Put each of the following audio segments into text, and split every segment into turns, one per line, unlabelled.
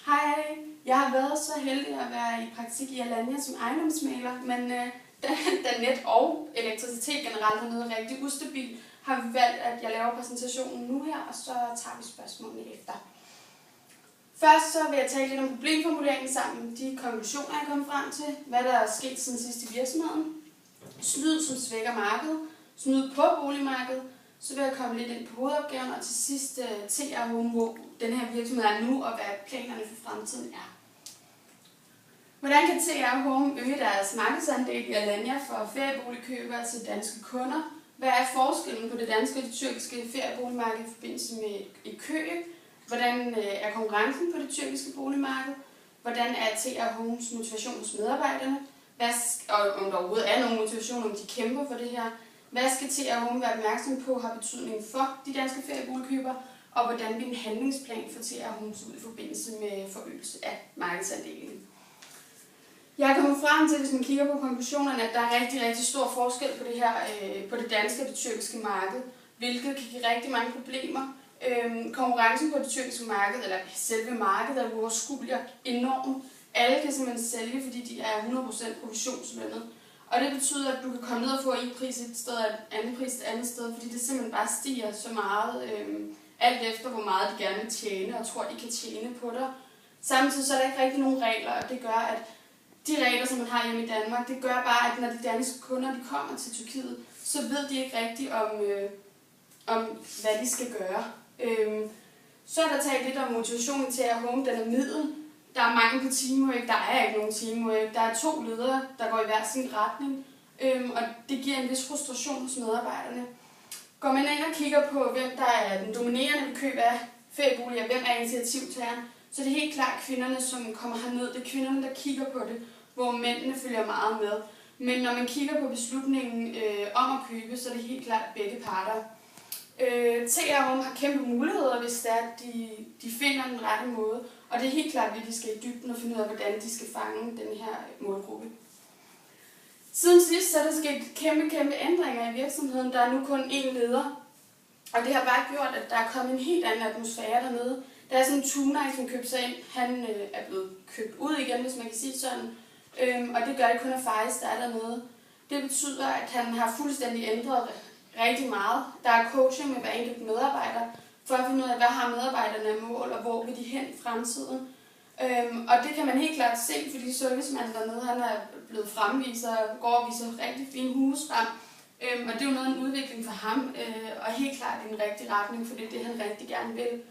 Hej, jeg har været så heldig at være i praktik i Alanya som ejendomsmægler, men da net og elektricitet generelt er noget rigtig ustabilt, har vi valgt, at jeg laver præsentationen nu her, og så tager vi spørgsmålene efter. Først så vil jeg tale lidt om problemformuleringen sammen med de konklusioner, jeg er kommet frem til, hvad der er sket siden sidst i virksomheden, snyd, som svækker markedet, snyd på boligmarkedet, så vil jeg komme lidt ind på hovedopgaven, og til sidst TR Home, hvor den her virksomhed er nu, og hvad planerne for fremtiden er. Hvordan kan TR Home øge deres markedsandel i Alanya for ferieboligkøbere til danske kunder? Hvad er forskellen på det danske og det tyrkiske ferieboligmarked i forbindelse med et køb? Hvordan er konkurrencen på det tyrkiske boligmarked? Hvordan er TR Homes motivation hos medarbejderne? Og om der overhovedet er nogen motivation, om de kæmper for det her? Hvad skal TR Home være opmærksom på har betydning for de danske ferieboligkøbere? Og hvordan vil en handlingsplan for TR Home ud i forbindelse med forøgelse af markedsandelen? Jeg er kommet frem til, hvis man kigger på konklusionerne, at der er rigtig stor forskel på det her, på det danske og det tyrkiske marked, hvilket kan give rigtig mange problemer. Konkurrencen på det tyrkiske marked, eller selve markedet, er uoverskuelig og enorm. Alle kan simpelthen sælge, fordi de er 100% provisionslønnet. Og det betyder, at du kan komme ned og få en pris et sted og en anden pris et andet sted, fordi det simpelthen bare stiger så meget, alt efter hvor meget de gerne vil tjene og tror, de kan tjene på dig. Samtidig så er der ikke rigtig nogen regler, og det gør, at de regler, som man har hjemme i Danmark, det gør bare, at når de danske kunder de kommer til Tyrkiet, så ved de ikke rigtigt om hvad de skal gøre. Så er der talt lidt om motivationen til at Home, den er middel. Der er mange på teamwork, der er ikke nogen teamwork. Der er 2 ledere, der går i hver sin retning, og det giver en vis frustration hos medarbejderne. Går man ind og kigger på, hvem der er den dominerende køb af ferieboliger, hvem er initiativtageren, så er det helt klart kvinderne, som kommer herned. Det er kvinderne, der kigger på det, hvor mændene følger meget med. Men når man kigger på beslutningen om at købe, så er det helt klart begge parter. TR Home har kæmpe muligheder, hvis det er, at de finder den rette måde. Og det er helt klart, at de skal i dybden og finde ud af, hvordan de skal fange den her målgruppe. Siden sidst så er der sket kæmpe ændringer i virksomheden. Der er nu kun én leder. Og det har bare gjort, at der er kommet en helt anden atmosfære dernede. Der er sådan en tuner, som købte sig ind. Han er blevet købt ud igen, hvis man kan sige sådan. Og det gør det kun af Faris, der er dernede. Det betyder, at han har fuldstændig ændret rigtig meget. Der er coaching med hver enkelt medarbejder, for at finde ud af, hvad har medarbejderne af mål, og hvor vil de hen i fremtiden. Og det kan man helt klart se, fordi servicemanden dernede, han er blevet fremviser og går og viser rigtig fine huse frem. Og det er jo noget af en udvikling for ham, og helt klart i en rigtig retning, for det er det, han rigtig gerne vil.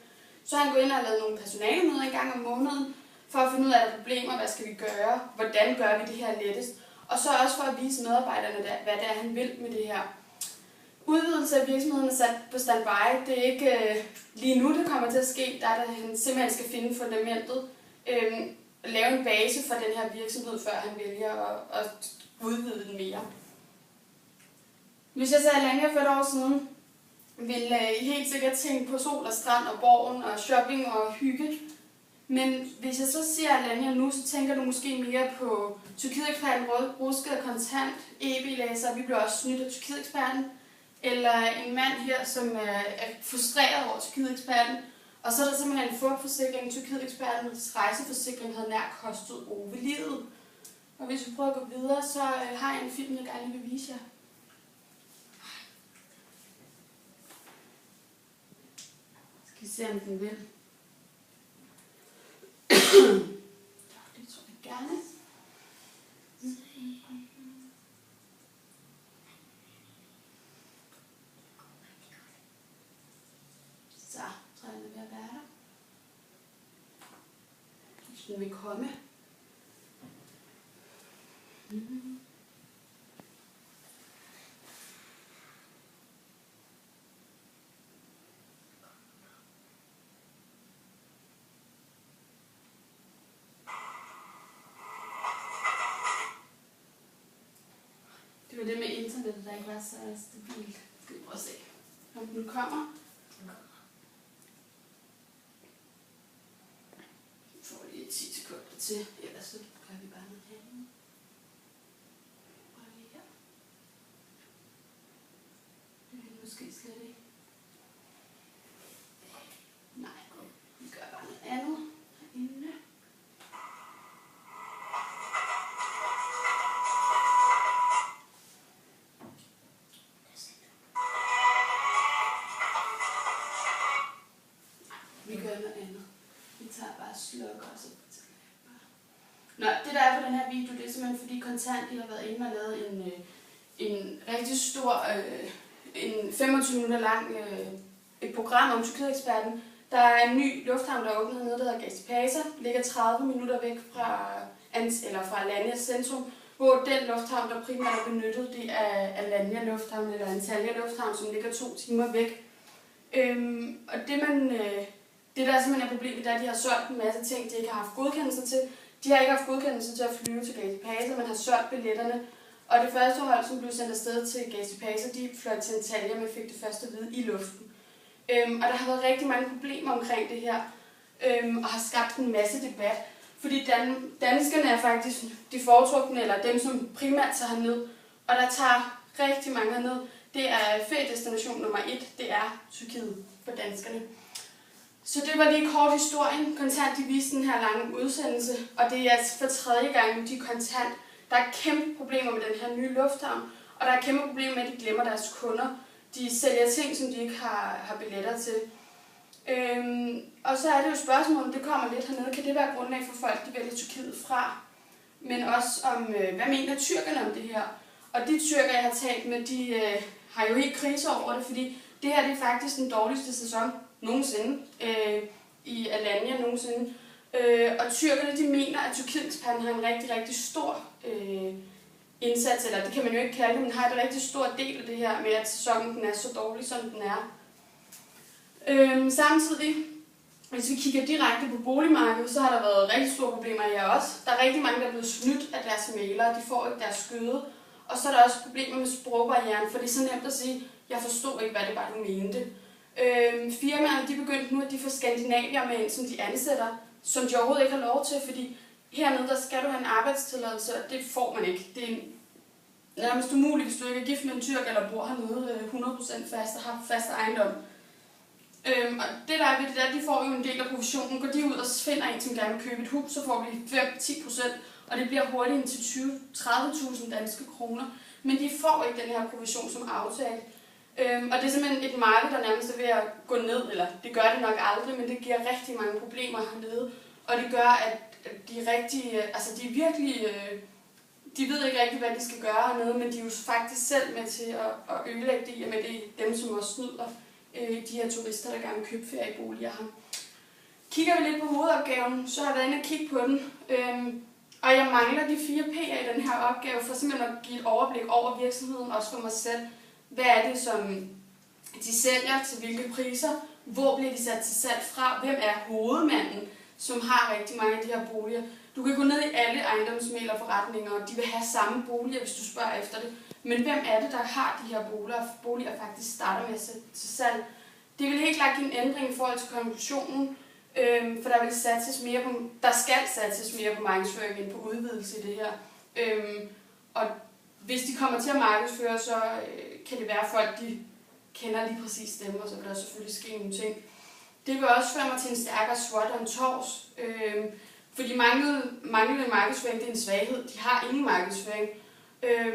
Så han går ind og lavet nogle personalemøder en gang om måneden, for at finde ud af, at der er problemer, hvad skal vi gøre, hvordan gør vi det her lettest. Og så også for at vise medarbejderne, hvad det er, han vil med det her. Udvidelse af virksomheden er sat på standby. Det er ikke lige nu, det kommer til at ske. Der er der, han simpelthen skal finde fundamentet, lave en base for den her virksomhed, før han vælger at udvide den mere. Hvis jeg sagde Alanya for et år siden, ville I helt sikkert tænke på sol og strand og borgen og shopping og hygge. Men hvis jeg så siger Alanya nu, så tænker du måske mere på Tyrkiet-eksperten, rusket kontant, e-bilæser, vi bliver også snydt af Tyrkiet-eksperten. Eller en mand her, som er frustreret over Tyrkiet-eksperten. Og så er der simpelthen en fugtforsikring. Tyrkiet-ekspertens rejseforsikring havde nær kostet Ove livet. Og hvis vi prøver at gå videre, så har jeg en film, jeg gerne vil vise jer. Skal vi se, om den vil. Det tror jeg gerne. Så tror jeg, den er ved at være der. Hvis den vil komme. Det var det med internettet, der ikke var så stabilt. Skal vi prøve at se, om den kommer. Vi får lige 10 sekunder til, ellers så gør vi bare noget andet. Prøv lige her. Det vil måske slet ikke. Nej, vi gør bare noget andet herinde. slukker, så Nå, det der er på den her video, det er simpelthen fordi Kontant har været inde og lavet en rigtig stor, en 25 minutter lang et program om Tyrkiet-eksperten. Der er en ny lufthavn, der er åbnet nede, der hedder Gazipaşa, ligger 30 minutter væk fra Alanya centrum, hvor den lufthavn, der primært er benyttet, det er Alanya lufthavn eller Antalya lufthavn, som ligger 2 timer væk. Og det der simpelthen er problemet, er, at de har solgt en masse ting, de ikke har haft godkendelse til. De har ikke haft godkendelse til at flyve til Gazipaşa, men har solgt billetterne. Og det første hold, som blev sendt afsted til Gazipaşa, de fløj til Antalya, men fik det første at vide i luften. Og der har været rigtig mange problemer omkring det her, og har skabt en masse debat. Fordi danskerne er faktisk de foretrukne, eller dem, som primært tager herned. Og der tager rigtig mange herned. Det er feriedestination nummer 1, det er Tyrkiet for danskerne. Så det var lige kort historien. Kontant, de viste den her lange udsendelse, og det er altså for 3. gang, de Kontant. Der er kæmpe problemer med den her nye lufthavn, og der er kæmpe problemer med, at de glemmer deres kunder. De sælger ting, som de ikke har billetter til. Og så er det jo spørgsmålet, det kommer lidt hernede, kan det være grundlag for folk, de vælger Tyrkiet fra? Men også om, hvad mener tyrkerne om det her? Og de tyrker, jeg har talt med, de har jo helt krise over det, fordi det her det er faktisk den dårligste sæson nogensinde i Alanya nogensinde. Og tyrkerne, de mener, at Tyrkiet-eksperten har en rigtig, rigtig stor indsats, eller det kan man jo ikke kalde det, men har et rigtig stor del af det her med, at sæsonen den er så dårlig, som den er. Samtidig, hvis vi kigger direkte på boligmarkedet, så har der været rigtig store problemer her også. Der er rigtig mange, der er blevet snydt af deres mailere, de får ikke deres skøde. Og så er der også problemer med sprogbarrieren, for det er så nemt at sige, jeg forstår ikke, hvad det var, du mente. Firmaerne, de begyndte nu, at de får skandinavier med ind, som de ansætter, som de overhovedet ikke har lov til, fordi hernede, der skal du have en arbejdstilladelse, og det får man ikke. Det er nærmest umuligt, hvis du ikke er gift med en tyrk, eller bor hernede 100% fast og har fast ejendom. Og det der er ved det der, de får jo en del af provisionen. Går de ud og finder en, som gerne vil købe et hus, så får de 5-10%, og det bliver hurtigt til 20-30.000 danske kroner. Men de får ikke den her provision som aftalt. Og det er simpelthen et marked, der nærmest er ved at gå ned, eller det gør det nok aldrig, men det giver rigtig mange problemer hernede. Og det gør, at de er virkelig, de ved ikke rigtig, hvad de skal gøre hernede, men de er jo faktisk selv med til at ødelægge det, og med det dem, som også snyder de her turister, der gerne vil købe ferieboliger her. Kigger vi lidt på hovedopgaven, så har jeg været inde og kigge på den. Og jeg mangler de 4 P'er i den her opgave, for simpelthen at give et overblik over virksomheden, også for mig selv. Hvad er det, som de sælger, til hvilke priser? Hvor bliver de sat til salg fra? Hvem er hovedmanden, som har rigtig mange af de her boliger? Du kan gå ned i alle ejendomsmæglerforretninger, og de vil have samme boliger, hvis du spørger efter det. Men hvem er det, der har de her boliger faktisk starter med at sætte til salg? Det vil helt klart give en ændring i forhold til konklusionen, for der skal satses mere på markedsføring end på udvidelse i det her. Og hvis de kommer til at markedsføre, så kan det være, at folk de kender lige præcis dem, og så vil der selvfølgelig ske nogle ting. Det vil også føre mig til en stærkere SWOT og en tors, fordi manglende markedsføring det er en svaghed. De har ingen markedsføring,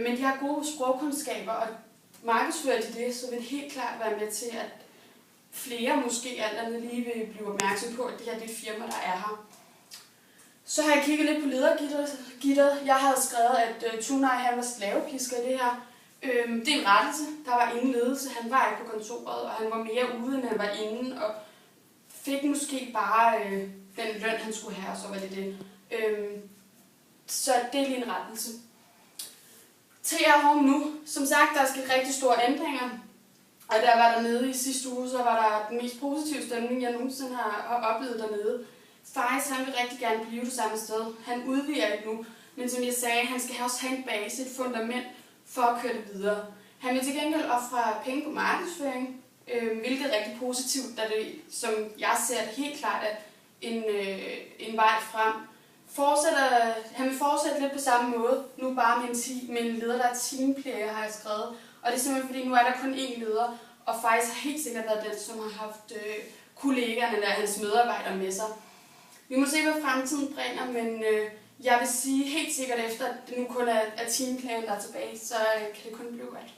men de har gode sprogkundskaber, og markedsfører de det, så vil det helt klart være med til, at flere måske alt andet lige vil blive opmærksom på, at det her det er et firma, der er her. Så har jeg kigget lidt på ledergitteret. Jeg havde skrevet, at Tunay han var slavepisker i det her. Det er en rettelse. Der var ingen ledelse. Han var ikke på kontoret, og han var mere ude, end han var inde, og fik måske bare den løn, han skulle have, og så var det det. Så det er lige en rettelse. TR Home nu. Som sagt, der er sket rigtig store ændringer. Og der var dernede i sidste uge, så var der den mest positive stemning, jeg nogensinde har oplevet dernede. Faris, han vil rigtig gerne blive det samme sted. Han udvider ikke nu, men som jeg sagde, han skal også have en base, et fundament for at køre det videre. Han vil til gengæld ofre penge på markedsføring, hvilket er rigtig positivt, da det, som jeg ser det helt klart, er en vej frem. Han vil fortsætte lidt på samme måde, nu bare med en leder, der er teamplayer, har jeg skrevet. Og det er simpelthen fordi, nu er der kun én leder, og faktisk har helt sikkert været den, som har haft kollegaerne eller hans medarbejdere med sig. Vi må se, hvad fremtiden bringer, men jeg vil sige helt sikkert efter, at det nu kun er teamplayen, der er tilbage, så kan det kun blive godt.